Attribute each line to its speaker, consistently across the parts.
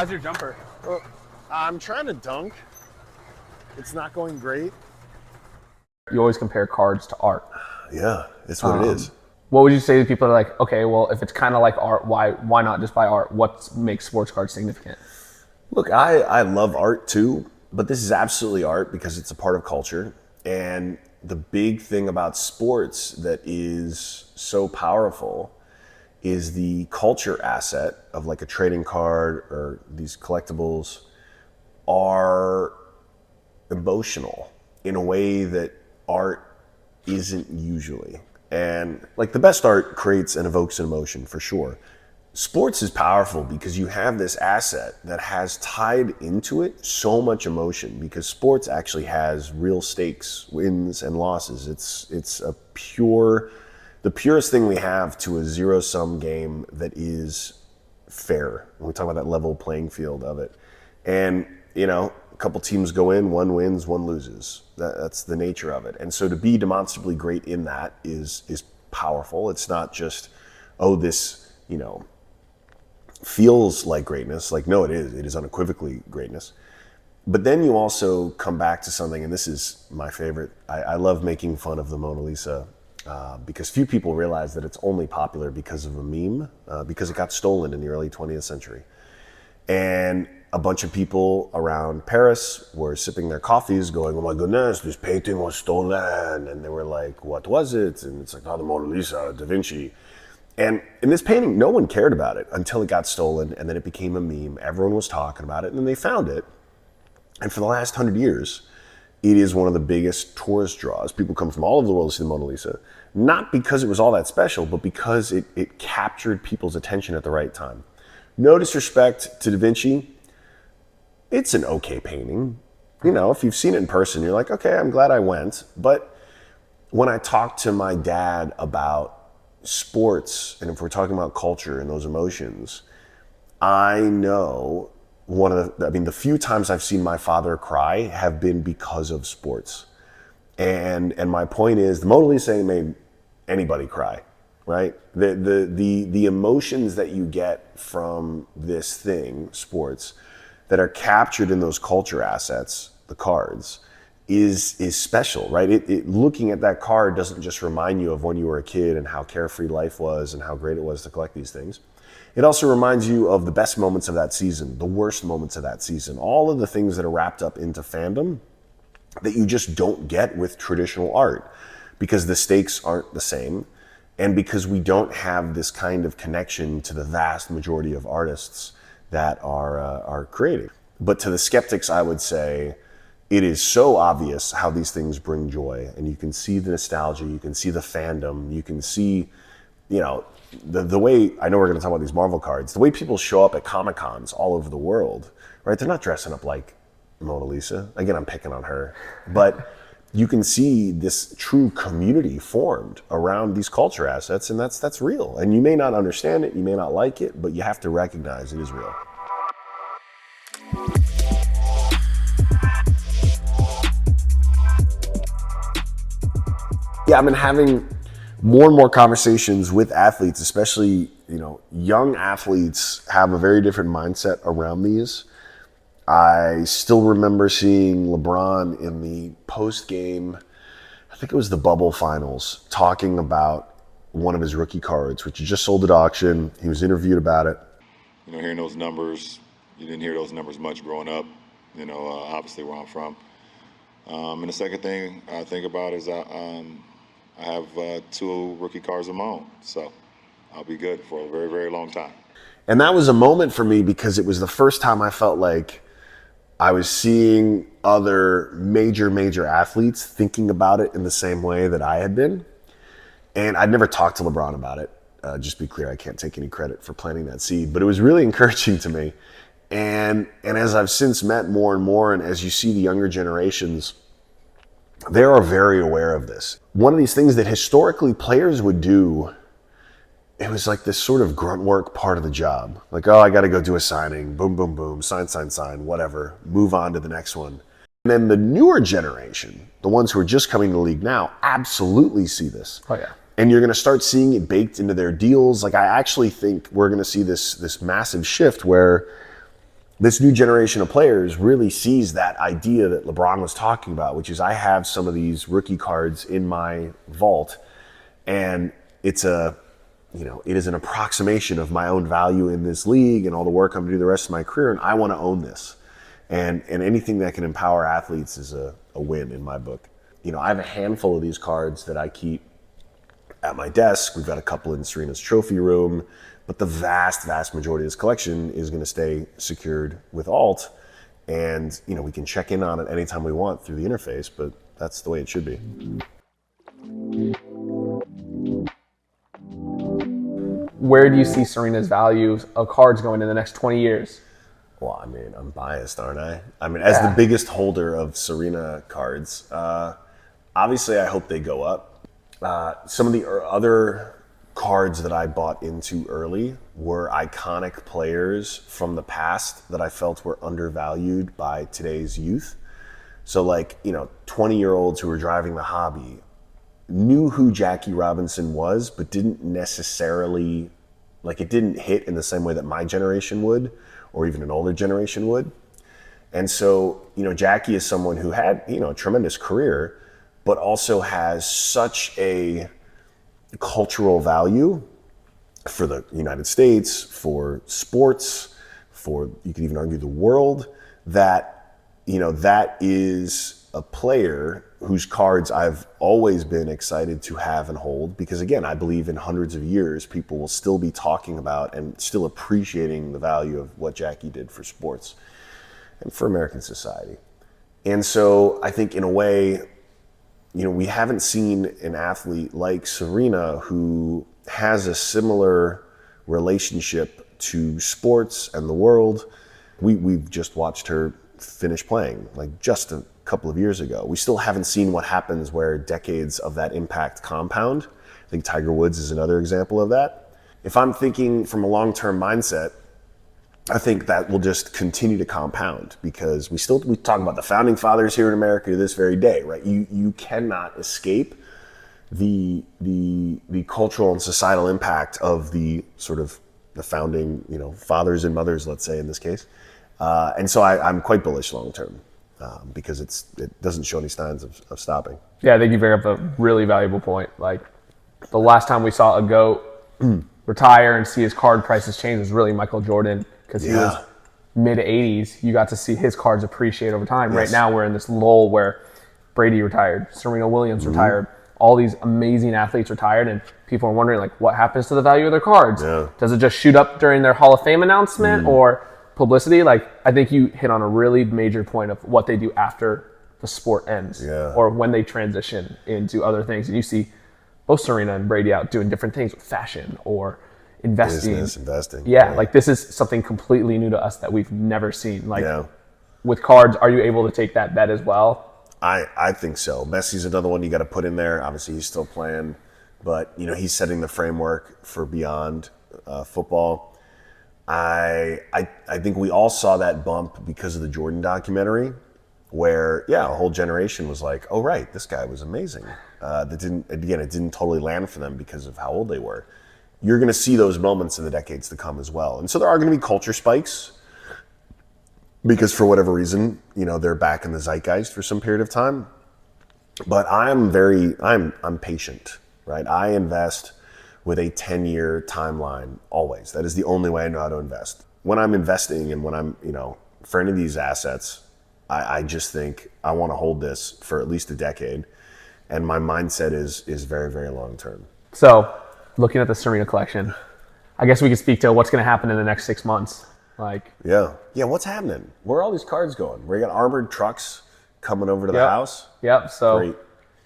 Speaker 1: How's your jumper?
Speaker 2: Well, I'm trying to dunk. It's not going great.
Speaker 1: You always compare cards to art.
Speaker 2: Yeah, it's what it is.
Speaker 1: What would you say to people that are like, okay, well, if it's kind of like art, why not just buy art? What makes sports cards significant?
Speaker 2: Look, I love art too, but this is absolutely art because it's a part of culture. And the big thing about sports that is so powerful is the culture asset of like a trading card or these collectibles are emotional in a way that art isn't usually. And like the best art creates and evokes an emotion for sure. Sports is powerful because you have this asset that has tied into it so much emotion because sports actually has real stakes, wins and losses. It's the purest thing we have to a zero-sum game that is fair. When we talk about that level playing field of it. And, a couple teams go in, one wins, one loses. That's the nature of it. And so to be demonstrably great in that is powerful. It's not just, this, feels like greatness. Like, no, it is. It is unequivocally greatness. But then you also come back to something, and this is my favorite. I love making fun of the Mona Lisa because few people realize that it's only popular because of a meme, because it got stolen in the early 20th century. And a bunch of people around Paris were sipping their coffees going, oh my goodness, this painting was stolen. And they were like, what was it? And it's like, the Mona Lisa, Da Vinci. And in this painting, no one cared about it until it got stolen, and then it became a meme. Everyone was talking about it, and then they found it. And for the last 100 years, it is one of the biggest tourist draws. People come from all over the world to see the Mona Lisa, not because it was all that special, but because it captured people's attention at the right time. No disrespect to Da Vinci. It's an okay painting. If you've seen it in person, you're like, okay, I'm glad I went. But when I talk to my dad about sports, and if we're talking about culture and those emotions, I know the few times I've seen my father cry have been because of sports. And my point is, the Mona Lisa ain't made anybody cry, right? The emotions that you get from this thing, sports, that are captured in those culture assets, the cards, is special, right? Looking at that card doesn't just remind you of when you were a kid and how carefree life was and how great it was to collect these things. It also reminds you of the best moments of that season, the worst moments of that season, all of the things that are wrapped up into fandom that you just don't get with traditional art because the stakes aren't the same and because we don't have this kind of connection to the vast majority of artists that are creating. But to the skeptics, I would say, it is so obvious how these things bring joy, and you can see the nostalgia, you can see the fandom, you can see, the way, I know we're gonna talk about these Marvel cards, the way people show up at Comic-Cons all over the world, right? They're not dressing up like Mona Lisa. Again, I'm picking on her, but you can see this true community formed around these culture assets, and that's real. And you may not understand it, you may not like it, but you have to recognize it is real. Yeah, I've been having more and more conversations with athletes, especially, young athletes have a very different mindset around these. I still remember seeing LeBron in the post-game, I think it was the bubble finals, talking about one of his rookie cards, which he just sold at auction. He was interviewed about it.
Speaker 3: Hearing those numbers, you didn't hear those numbers much growing up, obviously where I'm from. And the second thing I think about is I have 2 rookie cards of my own, so I'll be good for a very, very long time.
Speaker 2: And that was a moment for me because it was the first time I felt like I was seeing other major athletes thinking about it in the same way that I had been. And I'd never talked to LeBron about it. Just be clear, I can't take any credit for planting that seed, but it was really encouraging to me. And as I've since met more and more, and as you see the younger generations, they are very aware of this. One of these things that historically players would do, it was like this sort of grunt work part of the job. Like, I got to go do a signing, boom, boom, boom, sign, whatever, move on to the next one. And then the newer generation, the ones who are just coming to the league now, absolutely see this.
Speaker 1: Oh, yeah.
Speaker 2: And you're going to start seeing it baked into their deals. Like, I actually think we're going to see this massive shift where this new generation of players really sees that idea that LeBron was talking about, which is I have some of these rookie cards in my vault, and it is an approximation of my own value in this league and all the work I'm going to do the rest of my career, and I want to own this. And anything that can empower athletes is a win in my book. I have a handful of these cards that I keep at my desk. We've got a couple in Serena's trophy room, but the vast, vast majority of this collection is going to stay secured with Alt. And, we can check in on it anytime we want through the interface, but that's the way it should be.
Speaker 1: Where do you see Serena's value of cards going in the next 20 years?
Speaker 2: Well, I'm biased, aren't I? As the biggest holder of Serena cards, obviously I hope they go up. Some of the other cards that I bought into early were iconic players from the past that I felt were undervalued by today's youth. So 20-year-olds who were driving the hobby knew who Jackie Robinson was, but didn't necessarily, it didn't hit in the same way that my generation would, or even an older generation would. And so, Jackie is someone who had, a tremendous career, but also has such a cultural value for the United States, for sports, for, you could even argue, the world, that, that is a player whose cards I've always been excited to have and hold, because again, I believe in hundreds of years, people will still be talking about and still appreciating the value of what Jackie did for sports and for American society. And so I think in a way, we haven't seen an athlete like Serena who has a similar relationship to sports and the world. We've just watched her finish playing just a couple of years ago. We still haven't seen what happens where decades of that impact compound. I think Tiger Woods is another example of that. If I'm thinking from a long-term mindset, I think that will just continue to compound, because we talk about the founding fathers here in America to this very day, right? You cannot escape the cultural and societal impact of the sort of the founding, fathers and mothers, let's say in this case. And so I'm quite bullish long term, because it doesn't show any signs of stopping.
Speaker 1: Yeah, I think you bring up a really valuable point. The last time we saw a GOAT retire and see his card prices change was really Michael Jordan, because he was mid-80s. You got to see his cards appreciate over time. Yes. Right now we're in this lull where Brady retired, Serena Williams retired, all these amazing athletes retired, and people are wondering what happens to the value of their cards? Yeah. Does it just shoot up during their Hall of Fame announcement or publicity? I think you hit on a really major point of what they do after the sport ends, or when they transition into other things. And you see both Serena and Brady out doing different things with fashion or investing.
Speaker 2: Business, investing.
Speaker 1: Yeah, this is something completely new to us that we've never seen. With cards, are you able to take that bet as well?
Speaker 2: I think so. Messi's another one you got to put in there. Obviously, he's still playing, but he's setting the framework for beyond football. I think we all saw that bump because of the Jordan documentary, where a whole generation was like, "Oh right, this guy was amazing." It didn't totally land for them because of how old they were. You're going to see those moments in the decades to come as well, and so there are going to be culture spikes, because for whatever reason, they're back in the zeitgeist for some period of time. But I'm patient, right? I invest with a 10-year timeline always. That is the only way I know how to invest. When I'm investing and when I'm, for any of these assets, I just think I want to hold this for at least a decade. And my mindset is very, very long term.
Speaker 1: So looking at the Serena collection, I guess we could speak to what's going to happen in the next 6 months.
Speaker 2: Yeah, what's happening? Where are all these cards going? We got armored trucks coming over to the house.
Speaker 1: Yep. So great.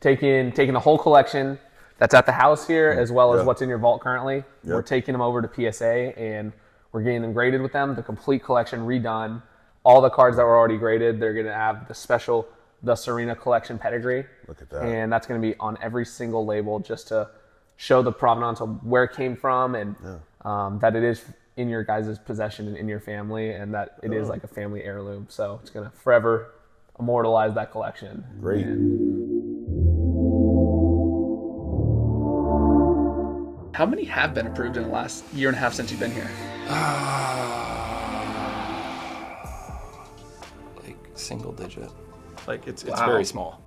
Speaker 1: Taking the whole collection that's at the house here, as well as what's in your vault currently. Yep. We're taking them over to PSA, and we're getting them graded with them. The complete collection redone. All the cards that were already graded, they're going to have the Serena collection pedigree.
Speaker 2: Look at that.
Speaker 1: And that's going to be on every single label, just to show the provenance of where it came from, and that it is in your guys' possession and in your family, and that it is like a family heirloom. So it's going to forever immortalize that collection.
Speaker 2: Great.
Speaker 4: How many have been approved in the last year and a half since you've been here?
Speaker 5: single digit.
Speaker 6: Like it's
Speaker 4: Wow.
Speaker 6: very small.